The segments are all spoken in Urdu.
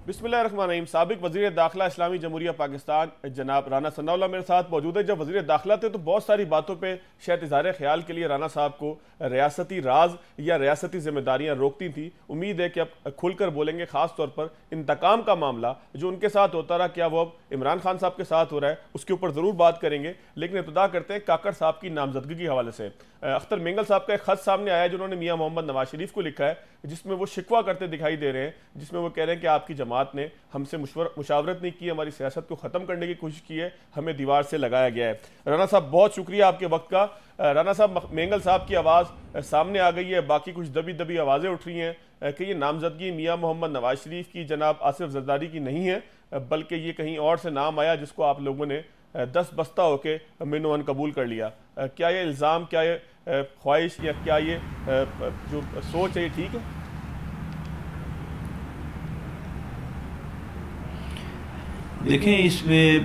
بسم اللہ الرحمن الرحیم۔ سابق وزیر داخلہ اسلامی جمہوریہ پاکستان جناب رانا ثناء اللہ میرے ساتھ موجود ہے۔ جب وزیر داخلہ تھے تو بہت ساری باتوں پہ شاید اظہار خیال کے لیے رانا صاحب کو ریاستی راز یا ریاستی ذمہ داریاں روکتی تھیں۔ امید ہے کہ اب کھل کر بولیں گے، خاص طور پر انتقام کا معاملہ جو ان کے ساتھ ہوتا رہا، کیا وہ اب عمران خان صاحب کے ساتھ ہو رہا ہے، اس کے اوپر ضرور بات کریں گے۔ لیکن ابتدا کرتے ہیں کاکڑ صاحب کی نامزدگی کے حوالے سے۔ اختر مینگل صاحب کا ایک خط سامنے آیا ہے جنہوں نے میاں محمد نواز شریف کو لکھا ہے، جس میں وہ شکوہ کرتے دکھائی دے رہے ہیں، جس میں وہ کہہ رہے ہیں کہ آپ کی جماعت نے ہم سے مشاورت نہیں کی، ہماری سیاست کو ختم کرنے کی کوشش کی ہے، ہمیں دیوار سے لگایا گیا ہے۔ رانا صاحب بہت شکریہ آپ کے وقت کا۔ رانا صاحب، مینگل صاحب کی آواز سامنے آ گئی ہے، باقی کچھ دبی دبی آوازیں اٹھ رہی ہیں کہ یہ نامزدگی میاں محمد نواز شریف کی، جناب آصف زرداری کی نہیں ہے، بلکہ یہ کہیں اور سے نام آیا جس کو آپ لوگوں نے دست بستہ ہو کے منوان قبول کر لیا۔ کیا یہ الزام، کیا یہ خواہش، یا کیا یہ جو سوچ ہے یہ ٹھیک ہے؟ دیکھیں، اس میں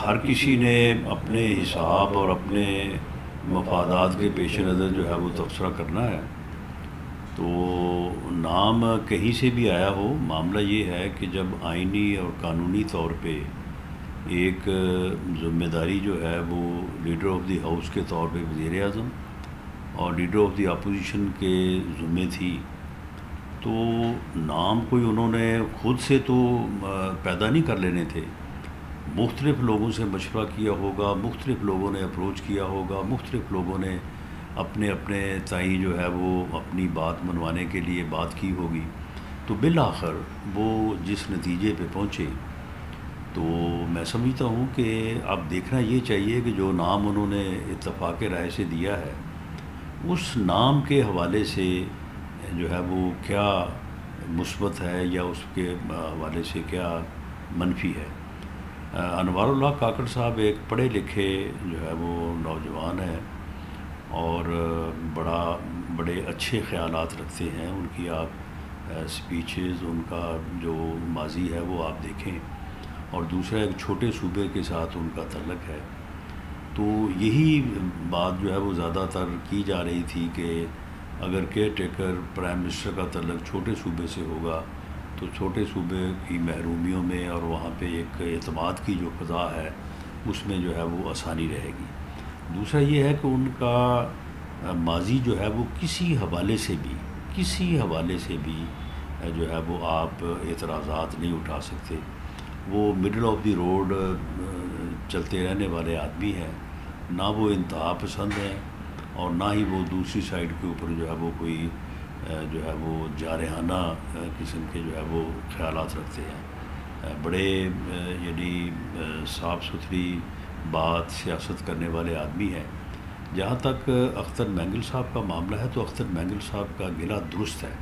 ہر کسی نے اپنے حساب اور اپنے مفادات کے پیش نظر جو ہے وہ تبصرہ کرنا ہے۔ تو نام کہیں سے بھی آیا ہو، معاملہ یہ ہے کہ جب آئینی اور قانونی طور پہ ایک ذمہ داری جو ہے وہ لیڈر آف دی ہاؤس کے طور پہ وزیر اعظم اور لیڈر آف دی اپوزیشن کے ذمے تھی، تو نام کوئی انہوں نے خود سے تو پیدا نہیں کر لینے تھے۔ مختلف لوگوں سے مشورہ کیا ہوگا، مختلف لوگوں نے اپروچ کیا ہوگا، مختلف لوگوں نے اپنے اپنے تئیں جو ہے وہ اپنی بات منوانے کے لیے بات کی ہوگی، تو بالآخر وہ جس نتیجے پہ پہنچے، تو میں سمجھتا ہوں کہ اب دیکھنا یہ چاہیے کہ جو نام انہوں نے اتفاق رائے سے دیا ہے، اس نام کے حوالے سے جو ہے وہ کیا مثبت ہے یا اس کے حوالے سے کیا منفی ہے۔ انوار اللہ کاکڑ صاحب ایک پڑھے لکھے جو ہے وہ نوجوان ہیں اور بڑے اچھے خیالات رکھتے ہیں۔ ان کی آپ سپیچز، ان کا جو ماضی ہے وہ آپ دیکھیں، اور دوسرا ایک چھوٹے صوبے کے ساتھ ان کا تعلق ہے۔ تو یہی بات جو ہے وہ زیادہ تر کی جا رہی تھی کہ اگر کیئر ٹیکر پرائم منسٹر کا تعلق چھوٹے صوبے سے ہوگا تو چھوٹے صوبے کی محرومیوں میں اور وہاں پہ ایک اعتماد کی جو فضا ہے اس میں جو ہے وہ آسانی رہے گی۔ دوسرا یہ ہے کہ ان کا ماضی جو ہے وہ کسی حوالے سے بھی جو ہے وہ آپ اعتراضات نہیں اٹھا سکتے۔ وہ مڈل آف دی روڈ چلتے رہنے والے آدمی ہیں، نہ وہ انتہا پسند ہیں اور نہ ہی وہ دوسری سائڈ کے اوپر جو ہے وہ کوئی جو ہے وہ جارحانہ قسم کے جو ہے وہ خیالات رکھتے ہیں۔ بڑے یعنی صاف ستھری بات سیاست کرنے والے آدمی ہیں۔ جہاں تک اختر مینگل صاحب کا معاملہ ہے تو اختر مینگل صاحب کا گلہ درست ہے۔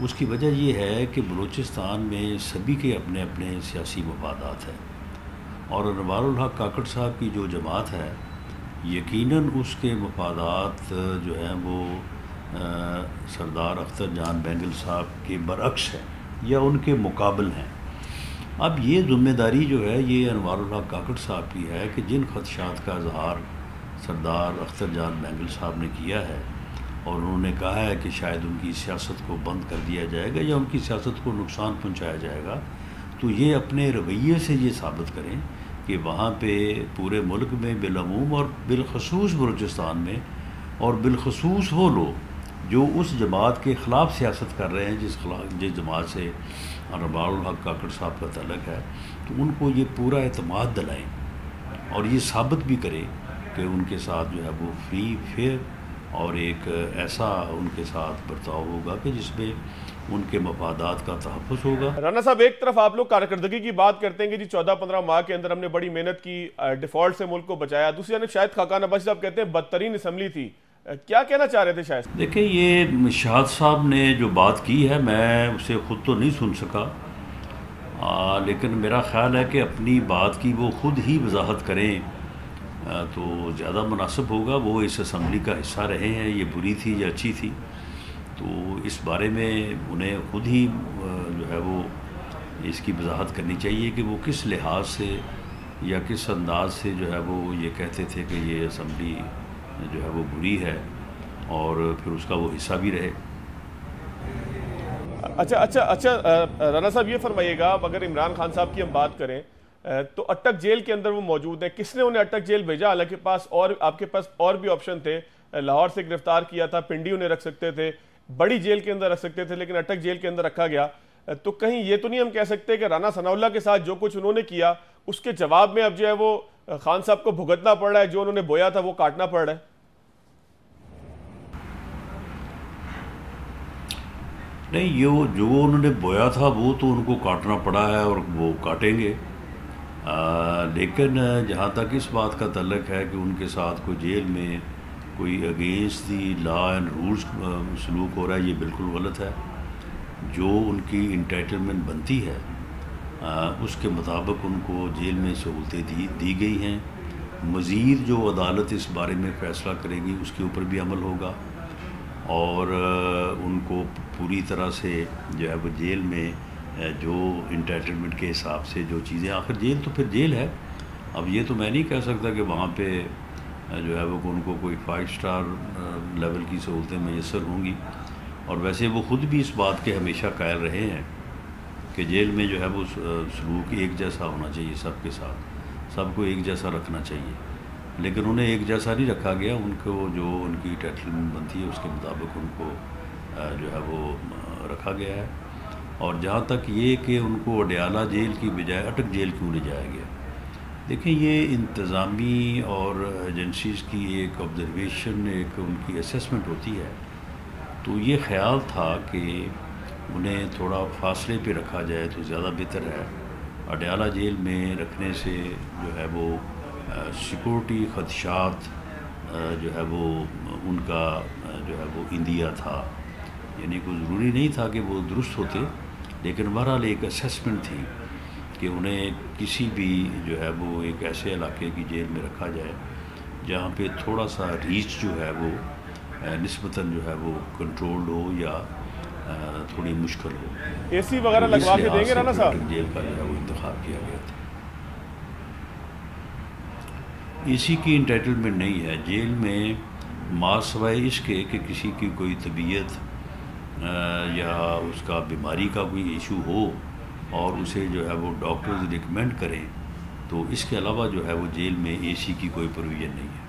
اس کی وجہ یہ ہے کہ بلوچستان میں سبھی کے اپنے اپنے سیاسی مفادات ہیں، اور انوار الحق کاکڑ صاحب کی جو جماعت ہے یقیناً اس کے مفادات جو ہیں وہ سردار اختر جان مینگل صاحب کے برعکس ہے یا ان کے مقابل ہیں۔ اب یہ ذمہ داری جو ہے یہ انوار الحق کاکڑ صاحب کی ہے کہ جن خدشات کا اظہار سردار اختر جان مینگل صاحب نے کیا ہے اور انہوں نے کہا ہے کہ شاید ان کی سیاست کو بند کر دیا جائے گا یا ان کی سیاست کو نقصان پہنچایا جائے گا، تو یہ اپنے رویے سے یہ ثابت کریں کہ وہاں پہ پورے ملک میں بالعموم اور بالخصوص بلوچستان میں، اور بالخصوص وہ لوگ جو اس جماعت کے خلاف سیاست کر رہے ہیں جس جماعت سے انوار الحق کاکڑ صاحب کا تعلق ہے، تو ان کو یہ پورا اعتماد دلائیں اور یہ ثابت بھی کریں کہ ان کے ساتھ جو ہے وہ فری فیئر اور ایک ایسا ان کے ساتھ برتاؤ ہوگا کہ جس میں ان کے مفادات کا تحفظ ہوگا۔ رانا صاحب، ایک طرف آپ لوگ کارکردگی کی بات کرتے ہیں کہ جی 14-15 ماہ کے اندر ہم نے بڑی محنت کی، ڈیفالٹ سے ملک کو بچایا، دوسری جانب شاہد خاقان عباسی صاحب کہتے ہیں بدترین اسمبلی تھی۔ کیا کہنا چاہ رہے تھے شاہد؟ دیکھیں، یہ شاہد صاحب نے جو بات کی ہے میں اسے خود تو نہیں سن سکا، لیکن میرا خیال ہے کہ اپنی بات کی وہ خود ہی وضاحت کریں تو زیادہ مناسب ہوگا۔ وہ اس اسمبلی کا حصہ رہے ہیں، یہ بری تھی یا اچھی تھی، تو اس بارے میں انہیں خود ہی جو ہے وہ اس کی وضاحت کرنی چاہیے کہ وہ کس لحاظ سے یا کس انداز سے جو ہے وہ یہ کہتے تھے کہ یہ اسمبلی جو ہے وہ بری ہے اور پھر اس کا وہ حصہ بھی رہے۔ اچھا رانا صاحب یہ فرمائیے گا، اگر عمران خان صاحب کی ہم بات کریں تو اٹک جیل کے اندر وہ موجود ہیں، کس نے انہیں اٹک جیل بھیجا؟ حالانکہ آپ کے پاس اور بھی آپشن تھے، لاہور سے گرفتار کیا تھا، پنڈی انہیں رکھ سکتے تھے، بڑی جیل کے اندر رکھ سکتے تھے، لیکن اٹک جیل کے اندر رکھا گیا۔ تو کہیں یہ تو نہیں ہم کہہ سکتے کہ رانا ثناء اللہ کے ساتھ جو کچھ انہوں نے کیا اس کے جواب میں اب جو ہے وہ خان صاحب کو بھگتنا پڑ رہا ہے، جو انہوں نے بویا تھا وہ کاٹنا پڑ رہا ہے؟ نہیں، یہ جو انہوں نے بویا تھا وہ تو ان کو کاٹنا پڑا ہے اور وہ کاٹیں گے، لیکن جہاں تک اس بات کا تعلق ہے کہ ان کے ساتھ کوئی جیل میں کوئی against the law and rules سلوک ہو رہا ہے، یہ بالکل غلط ہے۔ جو ان کی انٹائٹلمنٹ بنتی ہے اس کے مطابق ان کو جیل میں سہولتیں دی گئی ہیں۔ مزید جو عدالت اس بارے میں فیصلہ کرے گی اس کے اوپر بھی عمل ہوگا، اور ان کو پوری طرح سے جو ہے وہ جیل میں جو انٹائٹلمنٹ کے حساب سے جو چیزیں، آخر جیل تو پھر جیل ہے۔ اب یہ تو میں نہیں کہہ سکتا کہ وہاں پہ جو ہے وہ ان کو کوئی 5 اسٹار لیول کی سہولتیں میسر ہوں گی، اور ویسے وہ خود بھی اس بات کے ہمیشہ قائل رہے ہیں کہ جیل میں جو ہے وہ سلوک ایک جیسا ہونا چاہیے، سب کے ساتھ سب کو ایک جیسا رکھنا چاہیے، لیکن انہیں ایک جیسا نہیں رکھا گیا۔ ان کو جو ان کی انٹائٹلمنٹ بنتی ہے اس کے مطابق ان کو جو ہے وہ رکھا گیا ہے۔ اور جہاں تک یہ کہ ان کو اڈیالہ جیل کی بجائے اٹک جیل کیوں لے جایا گیا، دیکھیں یہ انتظامی اور ایجنسیز کی ایک آبزرویشن، ایک ان کی اسیسمنٹ ہوتی ہے، تو یہ خیال تھا کہ انہیں تھوڑا فاصلے پہ رکھا جائے تو زیادہ بہتر ہے۔ اڈیالہ جیل میں رکھنے سے جو ہے وہ سیکورٹی خدشات جو ہے وہ ان کا جو ہے وہ اندیا تھا، یعنی کوئی ضروری نہیں تھا کہ وہ درست ہوتے، لیکن بہرحال ایک اسیسمنٹ تھی کہ انہیں کسی بھی جو ہے وہ ایک ایسے علاقے کی جیل میں رکھا جائے جہاں پہ تھوڑا سا ریچ جو ہے وہ نسبتاً جو ہے وہ کنٹرولڈ ہو یا تھوڑی مشکل ہو۔ اے سی وغیرہ لگوا کے دیں گے رانا صاحب؟ جیل کا جو ہے وہ انتخاب کیا گیا تھا۔ اے سی کی انٹائٹلمنٹ نہیں ہے جیل میں، ما سوائے اس کے کہ کسی کی کوئی طبیعت یا اس کا بیماری کا کوئی ایشو ہو اور اسے جو ہے وہ ڈاکٹرز ریکمینڈ کریں، تو اس کے علاوہ جو ہے وہ جیل میں اے سی کی کوئی پروویژن نہیں ہے۔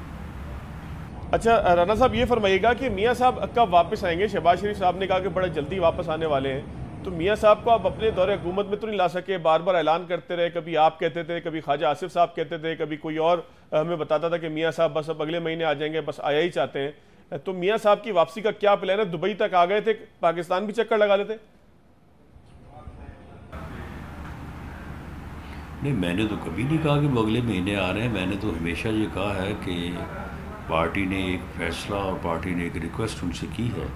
اچھا رانا صاحب یہ فرمائیے گا کہ میاں صاحب کب واپس آئیں گے؟ شہباز شریف صاحب نے کہا کہ بڑے جلدی واپس آنے والے ہیں، تو میاں صاحب کو آپ اپنے دور حکومت میں تو نہیں لا سکے؟ بار بار اعلان کرتے رہے، کبھی آپ کہتے تھے، کبھی خواجہ آصف صاحب کہتے تھے، کبھی کوئی اور ہمیں بتاتا تھا کہ میاں صاحب بس اب اگلے مہینے آ جائیں گے، بس آیا ہی چاہتے ہیں۔ تو میاں صاحب کی واپسی کا کیا پلان ہے؟ دبئی تک آ گئے تھے، پاکستان بھی چکر لگا لیتے؟ نہیں، میں نے تو کبھی نہیں کہا کہ وہ اگلے مہینے آ رہے ہیں۔ میں نے تو ہمیشہ یہ کہا ہے کہ پارٹی نے ایک فیصلہ اور پارٹی نے ایک ریکویسٹ ان سے کی ہے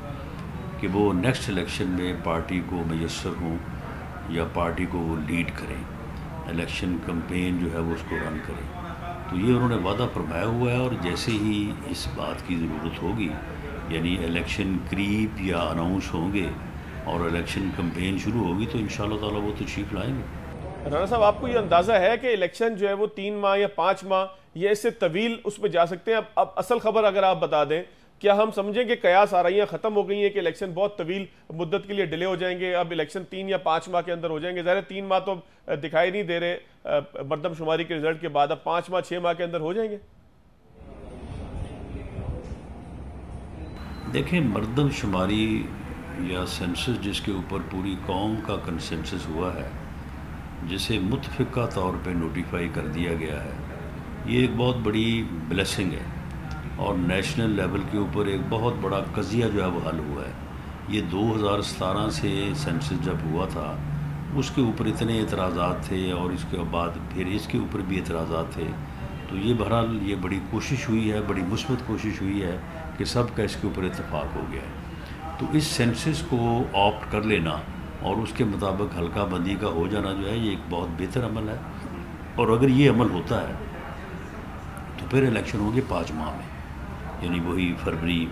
کہ وہ نیکسٹ الیکشن میں پارٹی کو میسر ہوں یا پارٹی کو وہ لیڈ کریں، الیکشن کمپین جو ہے وہ اس کو رن کریں۔ تو یہ انہوں نے وعدہ فرمایا ہوا ہے، اور جیسے ہی اس بات کی ضرورت ہوگی، یعنی الیکشن قریب یا اناؤنس ہوں گے اور الیکشن کمپین شروع ہوگی، تو انشاءاللہ تعالیٰ وہ تشریف لائیں گے۔ رانا صاحب آپ کو یہ اندازہ ہے کہ الیکشن جو ہے وہ 3 ماہ یا 5 ماہ یا اس سے طویل اس پہ جا سکتے ہیں؟ اب اصل خبر اگر آپ بتا دیں، کیا ہم سمجھیں کہ قیاس آرائیاں ختم ہو گئی ہیں کہ الیکشن بہت طویل مدت کے لیے ڈیلے ہو جائیں گے، اب الیکشن 3 یا 5 ماہ کے اندر ہو جائیں گے؟ ظاہر 3 ماہ تو دکھائی نہیں دے رہے مردم شماری کے رزلٹ کے بعد، اب 5 ماہ 6 ماہ کے اندر ہو جائیں گے؟ دیکھیں، مردم شماری یا سینسس جس کے اوپر پوری قوم کا کنسنسس ہوا ہے، جسے متفقہ طور پہ نوٹیفائی کر دیا گیا ہے، یہ ایک بہت بڑی بلیسنگ ہے، اور نیشنل لیول کے اوپر ایک بہت بڑا قضیہ جو ہے وہ حل ہوا ہے۔ یہ 2017 سے سینسس جب ہوا تھا اس کے اوپر اتنے اعتراضات تھے، اور اس کے بعد پھر اس کے اوپر بھی اعتراضات تھے، تو یہ بہرحال یہ بڑی کوشش ہوئی ہے، بڑی مثبت کوشش ہوئی ہے کہ سب کا اس کے اوپر اتفاق ہو گیا ہے۔ تو اس سینسس کو آپٹ کر لینا اور اس کے مطابق حلقہ بندی کا ہو جانا جو ہے، یہ ایک بہت بہتر عمل ہے، اور اگر یہ عمل ہوتا ہے تو پھر الیکشن ہوں گے 5 ماہ میں، یعنی وہی فروری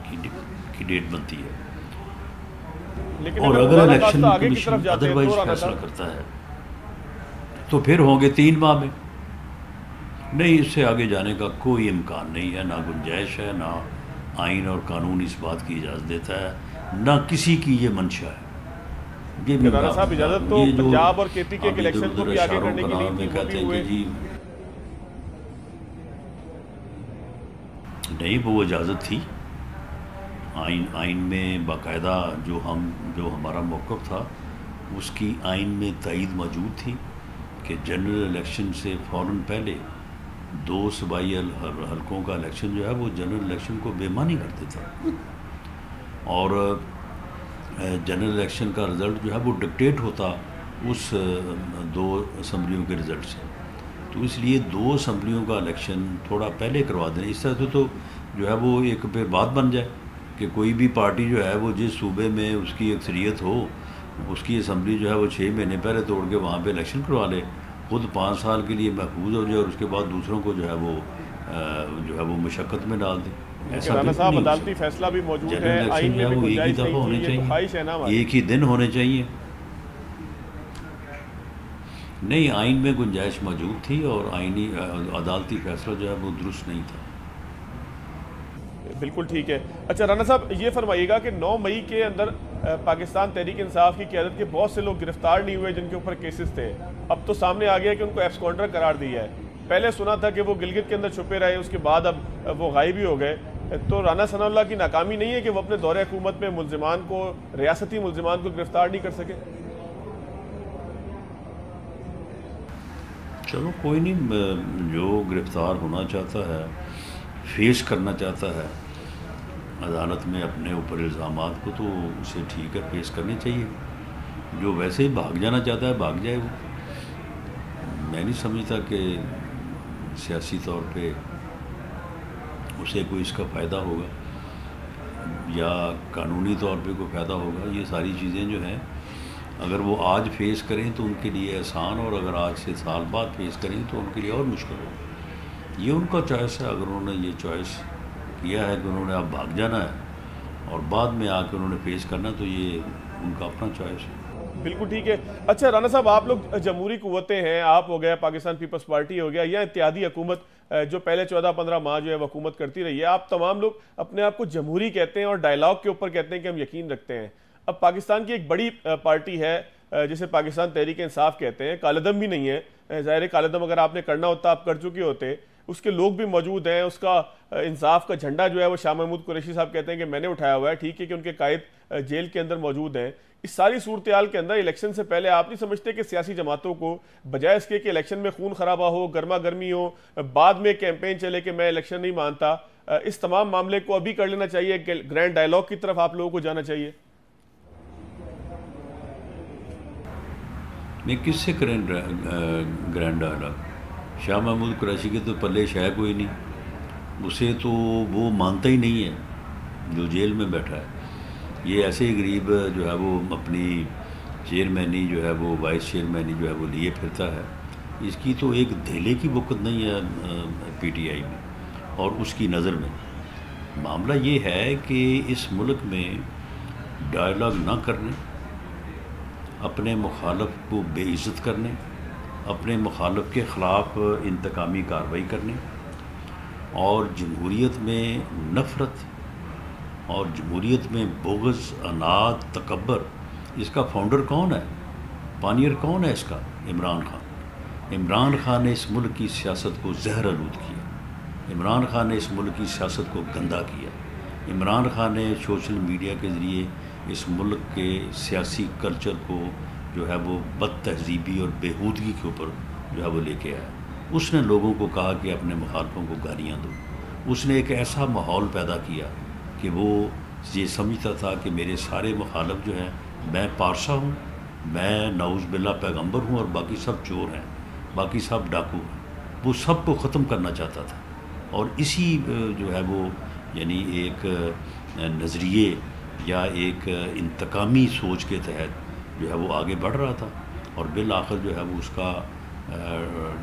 کی ڈیٹ بنتی ہے۔ اور اگر الیکشن کمیشن ادروائز فیصلہ کرتا ہے تو پھر ہوں گے 3 ماہ میں۔ نہیں، اس سے آگے جانے کا کوئی امکان نہیں ہے، نہ گنجائش ہے، نہ آئین اور قانون اس بات کی اجازت دیتا ہے نہ کسی کی یہ منشا ہے. یہ بھی رانا صاحب اجازت تو یہ جو پنجاب اور کیتی کے اب الیکشن ادھر کو ادھر بھی آگے اشاروں کرنے کی کلام نہیں میں تھی، وہ کہتے بھی ہیں ہوئے. کہ جی نہیں، وہ اجازت تھی. آئین میں باقاعدہ جو ہمارا موقف تھا اس کی آئین میں تائید موجود تھی کہ جنرل الیکشن سے فوراً پہلے 2 صوبائی حلقوں کا الیکشن جو ہے وہ جنرل الیکشن کو بے معنی کر دیتا، اور جنرل الیکشن کا رزلٹ جو ہے وہ ڈکٹیٹ ہوتا اس 2 اسمبلیوں کے رزلٹ سے. تو اس لیے 2 اسمبلیوں کا الیکشن تھوڑا پہلے کروا دیں. اس طرح سے تو جو ہے وہ ایک پھر بات بن جائے کہ کوئی بھی پارٹی جو ہے وہ جس صوبے میں اس کی اکثریت ہو اس کی اسمبلی جو ہے وہ 6 مہینے پہلے توڑ کے وہاں پہ الیکشن کروا لے، خود 5 سال کے لیے محفوظ ہو جائے، اور اس کے بعد دوسروں کو جو ہے وہ مشقت میں ڈال دے. ایسا رانا بالکل صاحب نہیں ہو عدالتی سکتا. فیصلہ بھی موجود جنرل ہے، الیکشن آئین جو ہے میں بھی وہ ایک ہی گنجائش دفعہ ہونے نہیں تھی، یہ تو خواہش ہے چاہیے، نا ہماری. ایک ہی دن ہونے چاہیے. نہیں، آئین میں گنجائش موجود تھی اور آئینی عدالتی فیصلہ جو ہے وہ درست نہیں تھا. بالکل ٹھیک ہے. اچھا رانا صاحب یہ فرمائیے گا کہ 9 مئی کے اندر پاکستان تحریک انصاف کی قیادت کے بہت سے لوگ گرفتار نہیں ہوئے جن کے اوپر کیسز تھے، اب تو سامنے آ گیا کہ ان کو ایبسکونڈر قرار دیا ہے. پہلے سنا تھا کہ وہ گلگت کے اندر چھپے رہے، اس کے بعد اب وہ غائب ہی ہو گئے. تو رانا ثناء اللہ کی ناکامی نہیں ہے کہ وہ اپنے دور حکومت میں ملزمان کو، ریاستی ملزمان کو گرفتار نہیں کر سکے؟ چلو کوئی نہیں، جو گرفتار ہونا چاہتا ہے، فیس کرنا چاہتا ہے عدالت میں اپنے اوپر الزامات کو، تو اسے ٹھیک ہے، فیس کرنی چاہیے. جو ویسے ہی بھاگ جانا چاہتا ہے بھاگ جائے. وہ میں نہیں سمجھتا کہ سیاسی طور پہ اسے کوئی اس کا فائدہ ہوگا یا قانونی طور پہ کوئی فائدہ ہوگا. یہ ساری چیزیں جو ہیں اگر وہ آج فیس کریں تو ان کے لیے آسان، اور اگر آج سے سال بعد فیس کریں تو ان کے لیے اور مشکل ہوگا. یہ ان کا چوائس ہے. اگر انہوں نے یہ چوائس کیا ہے کہ انہوں نے اب بھاگ جانا ہے اور بعد میں آ کے انہوں نے فیس کرنا، تو یہ ان کا اپنا چوائس ہے. بالکل ٹھیک ہے. اچھا رانا صاحب، آپ لوگ جمہوری قوتیں ہیں، آپ ہو گیا، پاکستان پیپلز پارٹی ہو گیا، یا اتحادی حکومت جو پہلے 14-15 ماہ جو ہے حکومت کرتی رہی ہے، آپ تمام لوگ اپنے آپ کو جمہوری کہتے ہیں اور ڈائلاگ کے اوپر کہتے ہیں کہ ہم یقین رکھتے ہیں. اب پاکستان کی ایک بڑی پارٹی ہے جسے پاکستان تحریک انصاف کہتے ہیں، کالعدم بھی نہیں ہے. ظاہر کالعدم اگر آپ نے کرنا ہوتا آپ کر چکے ہوتے. اس کے لوگ بھی موجود ہیں، اس کا انصاف کا جھنڈا جو ہے وہ شاہ محمود قریشی صاحب کہتے ہیں کہ میں نے اٹھایا ہوا ہے. ٹھیک ہے کہ ان کے قائد جیل کے اندر موجود ہیں. اس ساری صورتحال کے اندر الیکشن سے پہلے آپ نہیں سمجھتے کہ سیاسی جماعتوں کو بجائے اس کے کہ الیکشن میں خون خرابہ ہو، گرما گرمی ہو، بعد میں کیمپین چلے کہ میں الیکشن نہیں مانتا، اس تمام معاملے کو ابھی کر لینا چاہیے، گرینڈ ڈائلاگ کی طرف آپ لوگوں کو جانا چاہیے؟ میں کس سے کریں گرینڈ ڈائلاگ؟ شاہ محمود قریشی کے تو پلے شے کوئی نہیں، اسے تو وہ مانتا ہی نہیں ہے جو جیل میں بیٹھا ہے. یہ ایسے ہی غریب جو ہے وہ اپنی چیئرمینی جو ہے وہ وائس چیئرمینی جو ہے وہ لیے پھرتا ہے. اس کی تو ایک دھیلے کی وقت نہیں ہے پی ٹی آئی میں. اور اس کی نظر میں معاملہ یہ ہے کہ اس ملک میں ڈائلاگ نہ کرنے، اپنے مخالف کو بے عزت کرنے، اپنے مخالف کے خلاف انتقامی کارروائی کرنے، اور جمہوریت میں نفرت اور جمہوریت میں بغض، عناد، تکبر، اس کا فاؤنڈر کون ہے؟ پانیئر کون ہے اس کا؟ عمران خان. عمران خان نے اس ملک کی سیاست کو زہر آلود کیا. عمران خان نے اس ملک کی سیاست کو گندا کیا. عمران خان نے سوشل میڈیا کے ذریعے اس ملک کے سیاسی کلچر کو جو ہے وہ بد تہذیبی اور بےہودگی کے اوپر جو ہے وہ لے کے آیا. اس نے لوگوں کو کہا کہ اپنے مخالفوں کو گالیاں دو. اس نے ایک ایسا ماحول پیدا کیا کہ وہ یہ سمجھتا تھا کہ میرے سارے مخالف جو ہیں، میں پارسا ہوں، میں نعوذ باللہ پیغمبر ہوں، اور باقی سب چور ہیں، باقی سب ڈاکو ہیں. وہ سب کو ختم کرنا چاہتا تھا، اور اسی جو ہے وہ یعنی ایک نظریے یا ایک انتقامی سوچ کے تحت جو ہے وہ آگے بڑھ رہا تھا. اور بالآخر جو ہے وہ اس کا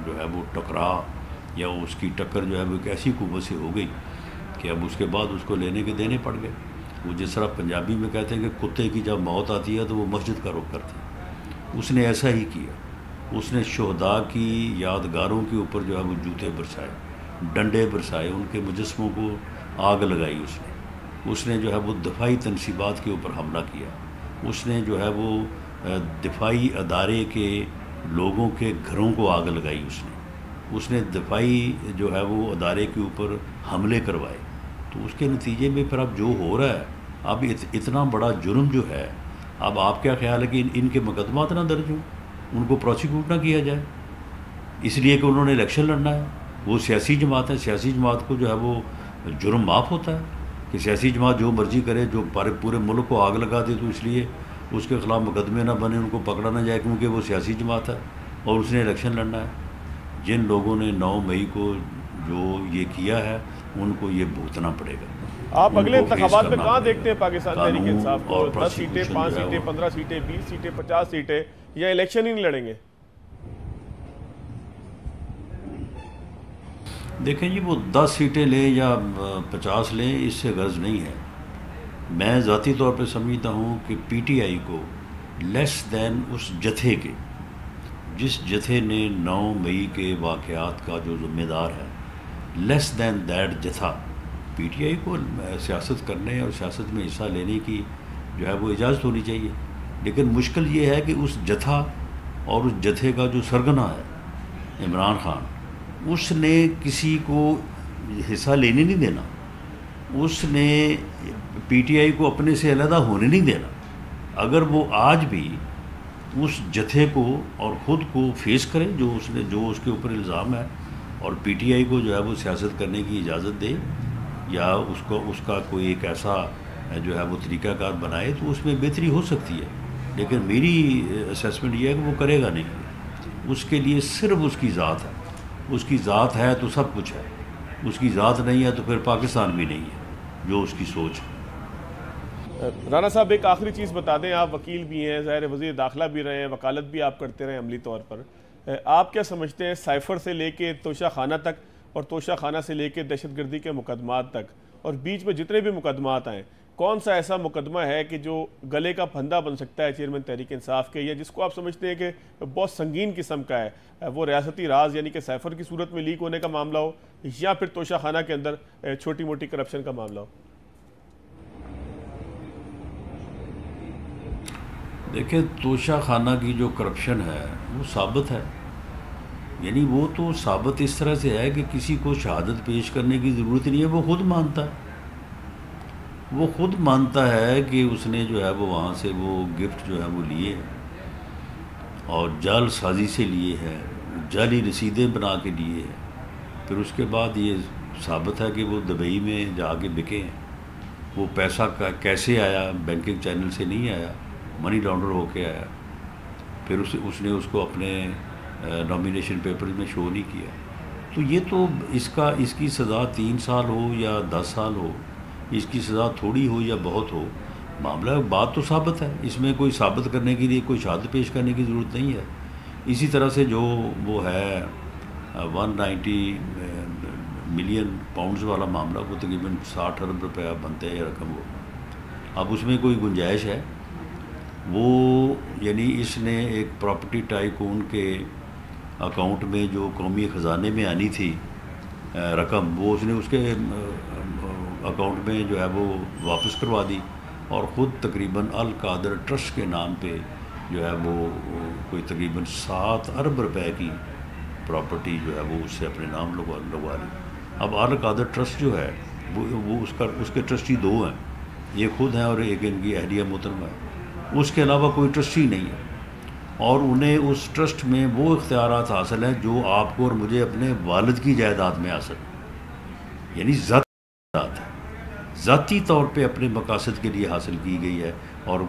جو ہے وہ ٹکرا یا اس کی ٹکر جو ہے وہ ایک ایسی قوت سے ہو گئی کہ اب اس کے بعد اس کو لینے کے دینے پڑ گئے. وہ جس طرح پنجابی میں کہتے ہیں کہ کتے کی جب موت آتی ہے تو وہ مسجد کا رخ کرتے ہیں، اس نے ایسا ہی کیا. اس نے شہداء کی یادگاروں کے اوپر جو ہے وہ جوتے برسائے، ڈنڈے برسائے، ان کے مجسموں کو آگ لگائی اس نے. اس نے جو ہے وہ دفاعی تنصیبات کے اوپر حملہ کیا، اس نے جو ہے وہ دفاعی ادارے کے لوگوں کے گھروں کو آگ لگائی، اس نے دفاعی جو ہے وہ ادارے کے اوپر حملے کروائے. تو اس کے نتیجے میں پھر اب جو ہو رہا ہے، اب اتنا بڑا جرم جو ہے، اب آپ کیا خیال ہے کہ ان کے مقدمات نہ درج ہوں، ان کو پروسیکیوٹ نہ کیا جائے اس لیے کہ انہوں نے الیکشن لڑنا ہے؟ وہ سیاسی جماعت ہے، سیاسی جماعت کو جو ہے وہ جرم معاف ہوتا ہے کہ سیاسی جماعت جو مرضی کرے، جو پورے ملک کو آگ لگا دے تو اس لیے اس کے خلاف مقدمے نہ بنے، ان کو پکڑا نہ جائے کیونکہ وہ سیاسی جماعت ہے اور اس نے الیکشن لڑنا ہے. جن لوگوں نے 9 مئی کو جو یہ کیا ہے ان کو یہ بھگتنا پڑے گا. آپ اگلے انتخابات میں کہاں دیکھتے ہیں پاکستان تحریک انصاف کو؟ 10 سیٹیں، 5 سیٹیں، 15 سیٹیں، 20 سیٹیں، 50 سیٹیں، یا الیکشن ہی نہیں لڑیں گے؟ دیکھیں جی، وہ 10 سیٹیں لیں یا 50 لیں، اس سے غرض نہیں ہے. میں ذاتی طور پہ سمجھتا ہوں کہ پی ٹی آئی کو لیس دین اس جتھے کے، جس جتھے نے 9 مئی کے واقعات کا جو ذمہ دار ہے، لیس دین دیٹ جتھا، پی ٹی آئی کو سیاست کرنے اور سیاست میں حصہ لینے کی جو ہے وہ اجازت ہونی چاہیے. لیکن مشکل یہ ہے کہ اس جتھا اور اس جتھے کا جو سرگنا ہے عمران خان، اس نے کسی کو حصہ لینے نہیں دینا، اس نے پی ٹی آئی کو اپنے سے علیحدہ ہونے نہیں دینا. اگر وہ آج بھی اس جتھے کو اور خود کو فیس کرے جو اس کے اوپر الزام ہے، اور پی ٹی آئی کو جو ہے وہ سیاست کرنے کی اجازت دے، یا اس کا کوئی ایک ایسا جو ہے وہ طریقہ کار بنائے، تو اس میں بہتری ہو سکتی ہے. لیکن میری اسیسمنٹ یہ ہے کہ وہ کرے گا نہیں. اس کے لیے صرف اس کی ذات ہے، اس کی ذات ہے تو سب کچھ ہے، اس کی ذات نہیں ہے تو پھر پاکستان بھی نہیں ہے، جو اس کی سوچ ہے. رانا صاحب ایک آخری چیز بتا دیں، آپ وکیل بھی ہیں، ظاہر وزیر داخلہ بھی رہے ہیں، وکالت بھی آپ کرتے رہے عملی طور پر، آپ کیا سمجھتے ہیں سائفر سے لے کے توشہ خانہ تک اور توشہ خانہ سے لے کے دہشت گردی کے مقدمات تک اور بیچ میں جتنے بھی مقدمات آئیں، کون سا ایسا مقدمہ ہے کہ جو گلے کا پھندا بن سکتا ہے چیئرمین تحریک انصاف کے، یا جس کو آپ سمجھتے ہیں کہ بہت سنگین قسم کا ہے، وہ ریاستی راز یعنی کہ سائفر کی صورت میں لیک ہونے کا معاملہ ہو، یا پھر توشہ خانہ کے اندر چھوٹی موٹی کرپشن کا معاملہ ہو؟ دیکھیں، توشہ خانہ کی جو کرپشن ہے وہ ثابت ہے، یعنی وہ تو ثابت اس طرح سے ہے کہ کسی کو شہادت پیش کرنے کی ضرورت نہیں ہے، وہ خود مانتا ہے کہ اس نے جو ہے وہ وہاں سے وہ گفٹ جو ہے وہ لیے اور جعل سازی سے لیے ہے، جعلی رسیدیں بنا کے لیے ہے. پھر اس کے بعد یہ ثابت ہے کہ وہ دبئی میں جا کے بکے ہیں. وہ پیسہ کیسے آیا؟ بینکنگ چینل سے نہیں آیا، منی لانڈر ہو کے آیا. پھر اس نے اس کو اپنے نامینیشن پیپر میں شو نہیں کیا. تو یہ تو اس کی سزا 3 سال ہو یا 10 سال ہو، اس کی سزا تھوڑی ہو یا بہت ہو، معاملہ بات تو ثابت ہے. اس میں کوئی ثابت کرنے کے لیے کوئی شہادت پیش کرنے کی ضرورت نہیں ہے. اسی طرح سے جو وہ ہے 190 ملین پاؤنڈز والا معاملہ، وہ تقریباً 60 ارب روپیہ بنتے ہیں رقم. وہ اب اس میں کوئی گنجائش ہے؟ وہ یعنی اس نے ایک پراپرٹی ٹائکون کے اکاؤنٹ میں جو قومی خزانے میں آنی تھی رقم، وہ اس نے اس کے اکاؤنٹ میں جو ہے وہ واپس کروا دی، اور خود تقریباً القادر ٹرسٹ کے نام پہ جو ہے وہ کوئی تقریباً 7 ارب روپے کی پراپرٹی جو ہے وہ اس سے اپنے نام لگوا لی. اب القادر ٹرسٹ جو ہے وہ اس کے ٹرسٹی 2 ہیں، یہ خود ہیں اور ایک ان کی اہلیہ محترمہ ہے. اس کے علاوہ کوئی ٹرسٹی نہیں ہے، اور انہیں اس ٹرسٹ میں وہ اختیارات حاصل ہیں جو آپ کو اور مجھے اپنے والد کی جائیداد میں حاصل ہیں. یعنی ذاتی طور پہ اپنے مقاصد کے لیے حاصل کی گئی ہے، اور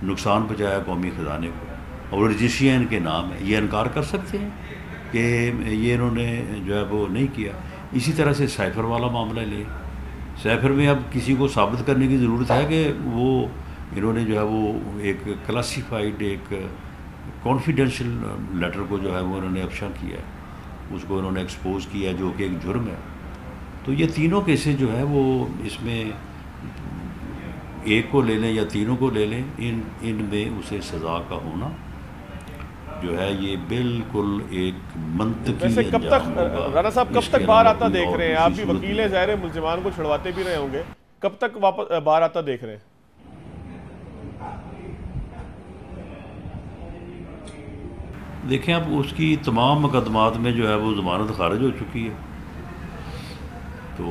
نقصان پہنچایا قومی خزانے کو، اور رجسٹریاں ان کے نام ہیں. یہ انکار کر سکتے ہیں کہ یہ انہوں نے جو ہے وہ نہیں کیا. اسی طرح سے سائفر والا معاملہ لے، سائفر میں اب کسی کو ثابت کرنے کی ضرورت ہے کہ وہ انہوں نے جو ہے وہ ایک کلاسیفائڈ ایک کانفیڈینشیل لیٹر کو جو ہے وہ انہوں نے افشا کیا ہے، اس کو انہوں نے ایکسپوز کیا ہے، جو کہ ایک جرم ہے. تو یہ تینوں کیسز جو ہے وہ اس میں ایک کو لے لیں یا تینوں کو لے لیں، ان میں اسے سزا کا ہونا جو ہے یہ بالکل ایک منطقی ویسے کب تک رانا صاحب کب تک باہر آتا دیکھ رہے ہیں؟ آپ بھی وکیل ہیں، ظاہر ملزمان کو چھڑواتے بھی رہے ہوں گے، کب تک واپس باہر آتا دیکھ رہے ہیں؟ دیکھیں اب اس کی تمام مقدمات میں جو ہے وہ ضمانت خارج ہو چکی ہے، تو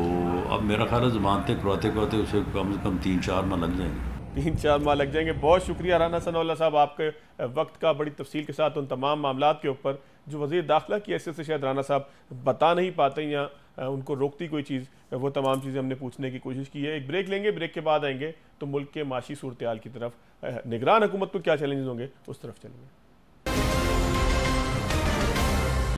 اب میرا خیال ہے ضمانتیں کرواتے کرواتے اسے کم سے کم 3-4 ماہ لگ جائیں گے۔ 3-4 ماہ لگ جائیں گے۔ بہت شکریہ رانا ثناء اللہ صاحب آپ کے وقت کا، بڑی تفصیل کے ساتھ ان تمام معاملات کے اوپر جو وزیر داخلہ کی حیثیت سے شاید رانا صاحب بتا نہیں پاتے یا ان کو روکتی کوئی چیز، وہ تمام چیزیں ہم نے پوچھنے کی کوشش کی ہے۔ ایک بریک لیں گے، بریک کے بعد آئیں گے تو ملک کے معاشی صورتحال کی طرف، نگران حکومت کو کیا چیلنجز ہوں گے اس طرف چلیں گے۔